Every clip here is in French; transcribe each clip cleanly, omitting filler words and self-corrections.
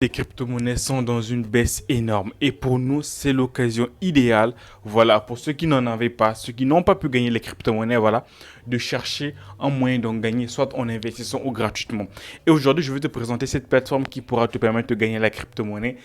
Les crypto-monnaies sont dans une baisse énorme et pour nous, c'est l'occasion idéale, voilà, pour ceux qui n'en avaient pas, ceux qui n'ont pas pu gagner les crypto-monnaies, voilà, de chercher un moyen d'en gagner, soit en investissant ou gratuitement. Et aujourd'hui, je vais te présenter cette plateforme qui pourra te permettre de gagner la crypto-monnaie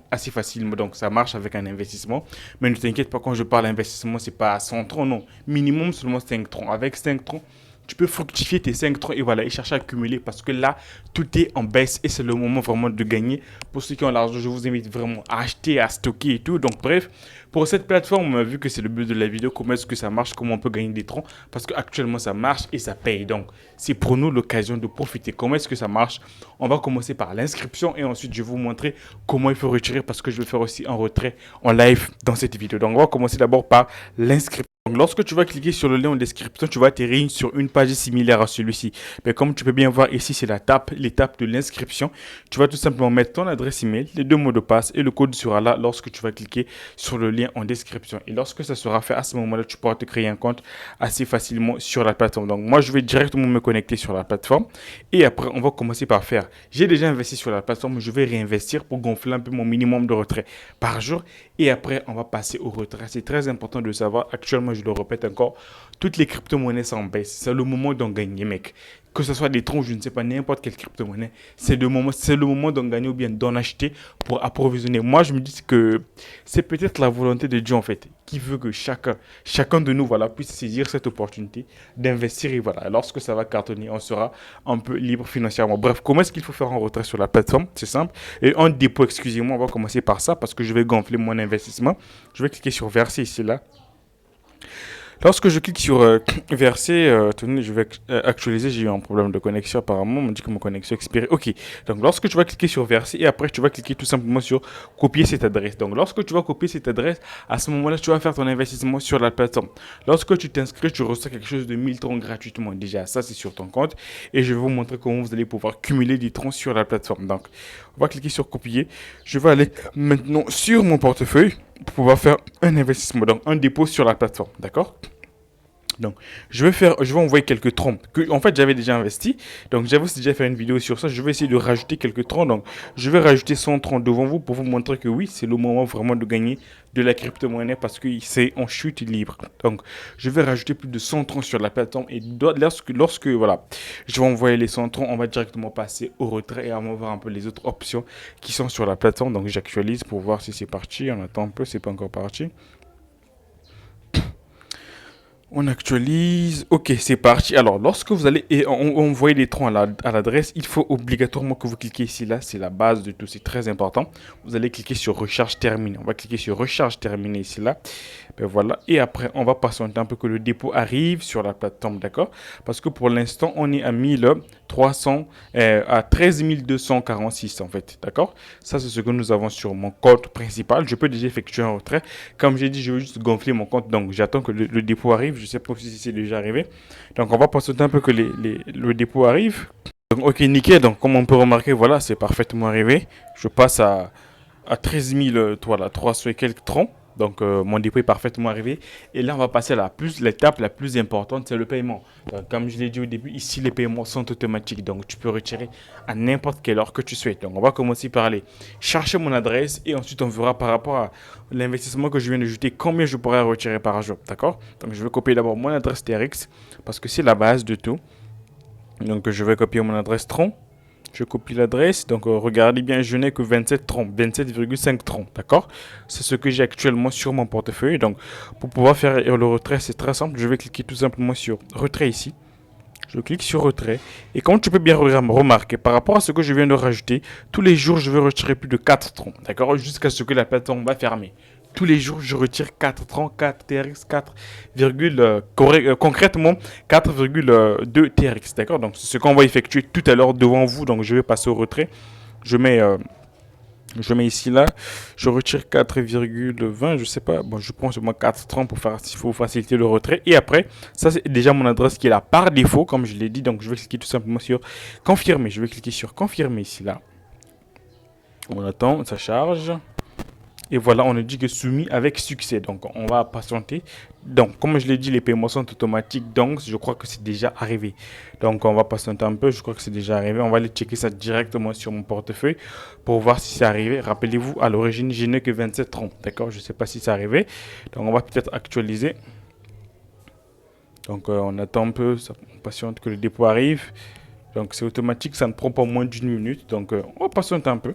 assez facilement. Donc, ça marche avec un investissement. Mais ne t'inquiète pas, quand je parle d'investissement, c'est pas à 100 troncs, non. Minimum seulement 5 troncs. Avec 5 troncs, tu peux fructifier tes 5 troncs et voilà, et chercher à accumuler parce que là, tout est en baisse et c'est le moment vraiment de gagner. Pour ceux qui ont l'argent, je vous invite vraiment à acheter, à stocker et tout. Donc, bref, pour cette plateforme, vu que c'est le but de la vidéo, comment est-ce que ça marche, comment on peut gagner des troncs, parce qu'actuellement ça marche et ça paye. Donc, c'est pour nous l'occasion de profiter. Comment est-ce que ça marche? On va commencer par l'inscription et ensuite je vais vous montrer comment il faut retirer parce que je vais faire aussi un retrait en live dans cette vidéo. Donc, on va commencer d'abord par l'inscription. Donc, lorsque tu vas cliquer sur le lien en description, tu vas atterrir sur une page similaire à celui-ci. Mais comme tu peux bien voir ici, c'est l'étape de l'inscription. Tu vas tout simplement mettre ton adresse email, les deux mots de passe et le code sera là lorsque tu vas cliquer sur le lien en description. Et lorsque ça sera fait, à ce moment-là, tu pourras te créer un compte assez facilement sur la plateforme. Donc, moi, je vais directement me connecter sur la plateforme et après, on va commencer par faire. J'ai déjà investi sur la plateforme, je vais réinvestir pour gonfler un peu mon minimum de retrait par jour. Et après, on va passer au retrait. C'est très important de savoir. Actuellement, je le répète encore, toutes les crypto-monnaies sont en baisse. C'est le moment d'en gagner, mec. Que ce soit des troncs, je ne sais pas, n'importe quelle crypto-monnaie, c'est le moment d'en gagner ou bien d'en acheter pour approvisionner. Moi, je me dis que c'est peut-être la volonté de Dieu, en fait, qui veut que chacun de nous, voilà, puisse saisir cette opportunité d'investir. Et voilà, lorsque ça va cartonner, on sera un peu libre financièrement. Bref, comment est-ce qu'il faut faire un retrait sur la plateforme? C'est simple. Et un dépôt, excusez-moi, on va commencer par ça parce que je vais gonfler mon investissement. Je vais cliquer sur verser ici, là. Lorsque je clique sur verser, attendez, je vais actualiser, j'ai eu un problème de connexion apparemment, on me dit que mon connexion est expirée. Ok, donc lorsque tu vas cliquer sur verser et après tu vas cliquer tout simplement sur copier cette adresse. Donc lorsque tu vas copier cette adresse, à ce moment-là, tu vas faire ton investissement sur la plateforme. Lorsque tu t'inscris, tu reçois quelque chose de 1000 troncs gratuitement. Déjà, ça c'est sur ton compte et je vais vous montrer comment vous allez pouvoir cumuler des troncs sur la plateforme. Donc, on va cliquer sur copier. Je vais aller maintenant sur mon portefeuille pour pouvoir faire un investissement, donc un dépôt sur la plateforme, d'accord? Donc, je vais envoyer quelques troncs que, en fait, j'avais déjà investi. Donc, j'avais aussi déjà fait une vidéo sur ça. Je vais essayer de rajouter quelques troncs. Donc, je vais rajouter 100 troncs devant vous pour vous montrer que oui, c'est le moment vraiment de gagner de la crypto-monnaie parce que c'est en chute libre. Donc, je vais rajouter plus de 100 troncs sur la plateforme et voilà, je vais envoyer les 100 troncs, on va directement passer au retrait et on va voir un peu les autres options qui sont sur la plateforme. Donc, j'actualise pour voir si c'est parti. On attend un peu, c'est pas encore parti. On actualise. Ok, c'est parti. Alors, lorsque vous allez envoyer les troncs à l'adresse, il faut obligatoirement que vous cliquez ici. Là, c'est la base de tout. C'est très important. Vous allez cliquer sur recharge terminée. On va cliquer sur recharge terminée ici. Là. Ben voilà. Et après, on va patienter un peu que le dépôt arrive sur la plateforme. D'accord? Parce que pour l'instant, on est à 1300, à 13 246 en fait. D'accord? Ça, c'est ce que nous avons sur mon compte principal. Je peux déjà effectuer un retrait. Comme j'ai dit, je vais juste gonfler mon compte. Donc, j'attends que le dépôt arrive. Je ne sais pas si c'est déjà arrivé. Donc, on va patienter un peu que le dépôt arrive. Donc, ok, nickel. Donc, comme on peut remarquer, voilà, c'est parfaitement arrivé. Je passe à 13 300 et quelques troncs. Donc, mon dépôt est parfaitement arrivé. Et là, on va passer à l'étape la plus importante, c'est le paiement. Donc, comme je l'ai dit au début, ici, les paiements sont automatiques. Donc, tu peux retirer à n'importe quelle heure que tu souhaites. Donc, on va commencer par aller chercher mon adresse et ensuite, on verra par rapport à l'investissement que je viens d'ajouter, combien je pourrais retirer par jour. D'accord? Donc, je vais copier d'abord mon adresse TRX parce que c'est la base de tout. Donc, je vais copier mon adresse Tron. Je copie l'adresse. Donc, regardez bien, je n'ai que 27 troncs, 27,5 troncs. D'accord? C'est ce que j'ai actuellement sur mon portefeuille. Donc, pour pouvoir faire le retrait, c'est très simple. Je vais cliquer tout simplement sur retrait ici. Je clique sur retrait. Et comme tu peux bien remarquer, par rapport à ce que je viens de rajouter, tous les jours, je vais retirer plus de 4 troncs. D'accord? Jusqu'à ce que la plateforme va fermer. Tous les jours, je retire 4 troncs, 4 TRX, 4, concrètement 4,2 TRX. D'accord? Donc, c'est ce qu'on va effectuer tout à l'heure devant vous. Donc, je vais passer au retrait. Je mets, euh, je mets ici là. Je retire 4,20. Je sais pas. Bon, je prends seulement 4,30 pour faciliter le retrait. Et après, ça, c'est déjà mon adresse qui est là par défaut, comme je l'ai dit. Donc, je vais cliquer tout simplement sur confirmer. Je vais cliquer sur confirmer ici là. On attend, ça charge. Et voilà, on nous dit que soumis avec succès. Donc, on va patienter. Donc, comme je l'ai dit, les paiements sont automatiques. Donc, je crois que c'est déjà arrivé. Donc, on va patienter un peu. Je crois que c'est déjà arrivé. On va aller checker ça directement sur mon portefeuille pour voir si c'est arrivé. Rappelez-vous, à l'origine, je n'ai que 27 francs. D'accord? Je ne sais pas si c'est arrivé. Donc, on va peut-être actualiser. Donc, on attend un peu. On patiente que le dépôt arrive. Donc, c'est automatique. Ça ne prend pas moins d'une minute. Donc, on va patienter un peu.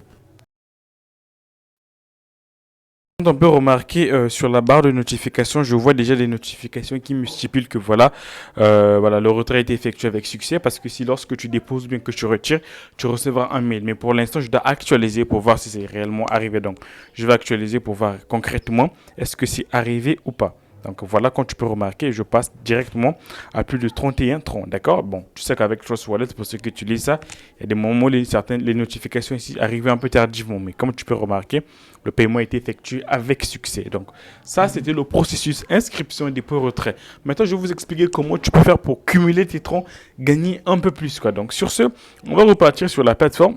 On peut remarquer sur la barre de notification, je vois déjà des notifications qui me stipulent que voilà, le retrait a été effectué avec succès parce que si lorsque tu déposes ou bien que tu retires, tu recevras un mail. Mais pour l'instant, je dois actualiser pour voir si c'est réellement arrivé. Donc, je vais actualiser pour voir concrètement est-ce que c'est arrivé ou pas. Donc voilà, quand tu peux remarquer, je passe directement à plus de 31 30. D'accord? Bon, tu sais qu'avec Trust Wallet, pour ceux qui utilisent ça, il y a des moments où les notifications ici arrivent un peu tardivement. Mais comme tu peux remarquer, le paiement a été effectué avec succès. Donc ça, c'était le processus inscription et dépôt retrait. Maintenant, je vais vous expliquer comment tu peux faire pour cumuler tes troncs, gagner un peu plus, quoi. Donc sur ce, on va repartir sur la plateforme.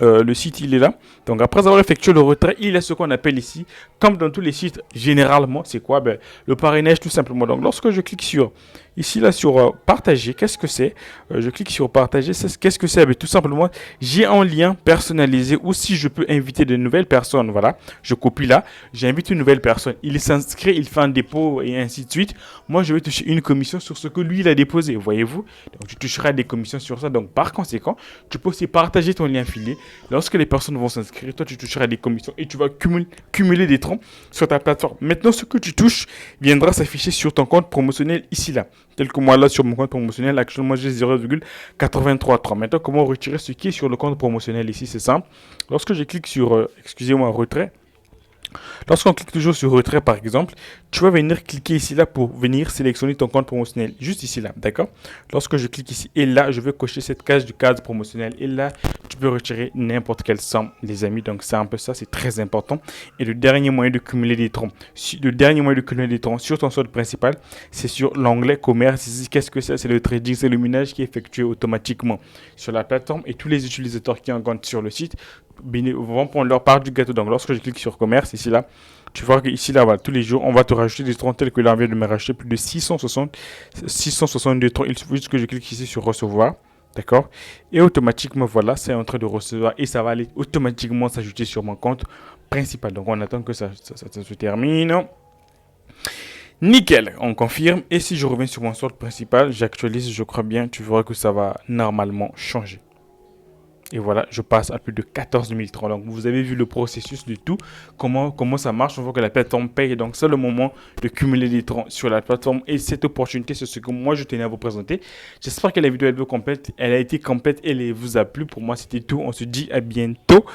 Le site il est là. Donc après avoir effectué le retrait, il y a ce qu'on appelle ici, comme dans tous les sites, généralement, c'est quoi? Le parrainage tout simplement. Donc lorsque je clique sur ici là sur partager, qu'est-ce que c'est? Je clique sur partager, qu'est-ce que c'est? Tout simplement, j'ai un lien personnalisé ou si je peux inviter de nouvelles personnes, voilà, je copie là, j'invite une nouvelle personne, il s'inscrit, il fait un dépôt et ainsi de suite. Moi, je vais toucher une commission sur ce que lui il a déposé, voyez-vous? Donc tu toucheras des commissions sur ça. Donc par conséquent, tu peux aussi partager ton lien affilié. Lorsque les personnes vont s'inscrire, toi, tu toucheras des commissions et tu vas cumuler des troncs sur ta plateforme. Maintenant, ce que tu touches viendra s'afficher sur ton compte promotionnel ici, là. Tel que moi, là, sur mon compte promotionnel, actuellement, j'ai 0,83 Maintenant, comment retirer ce qui est sur le compte promotionnel ici? C'est simple. Lorsque je clique sur, excusez-moi, retrait, lorsqu'on clique toujours sur retrait par exemple, tu vas venir cliquer ici là pour venir sélectionner ton compte promotionnel. Juste ici là, d'accord? Lorsque je clique ici et là, je vais cocher cette case du cadre promotionnel. Et là, tu peux retirer n'importe quelle somme, les amis. Donc c'est un peu ça, c'est très important. Et le dernier moyen de cumuler des troncs, sur ton solde principal, c'est sur l'onglet commerce. Ici, qu'est-ce que c'est? C'est le trading, c'est le minage qui est effectué automatiquement sur la plateforme. Et tous les utilisateurs qui ont un compte sur le site vont prendre leur part du gâteau. Donc lorsque je clique sur commerce, ici là, tu vois que ici là, voilà, tous les jours, on va te rajouter des troncs tels que là, on vient de me racheter plus de 662 troncs. Il suffit juste que je clique ici sur recevoir. D'accord? Et automatiquement, voilà, c'est en train de recevoir et ça va aller automatiquement s'ajouter sur mon compte principal. Donc on attend que ça se termine. Nickel, on confirme. Et si je reviens sur mon solde principal, j'actualise, je crois bien, tu verras que ça va normalement changer. Et voilà, je passe à plus de 14 000 troncs. Donc, vous avez vu le processus de tout, comment ça marche. On voit que la plateforme paye. Donc, c'est le moment de cumuler des troncs sur la plateforme. Et cette opportunité, c'est ce que moi, je tenais à vous présenter. J'espère que la vidéo elle a été complète. Elle vous a plu. Pour moi, c'était tout. On se dit à bientôt.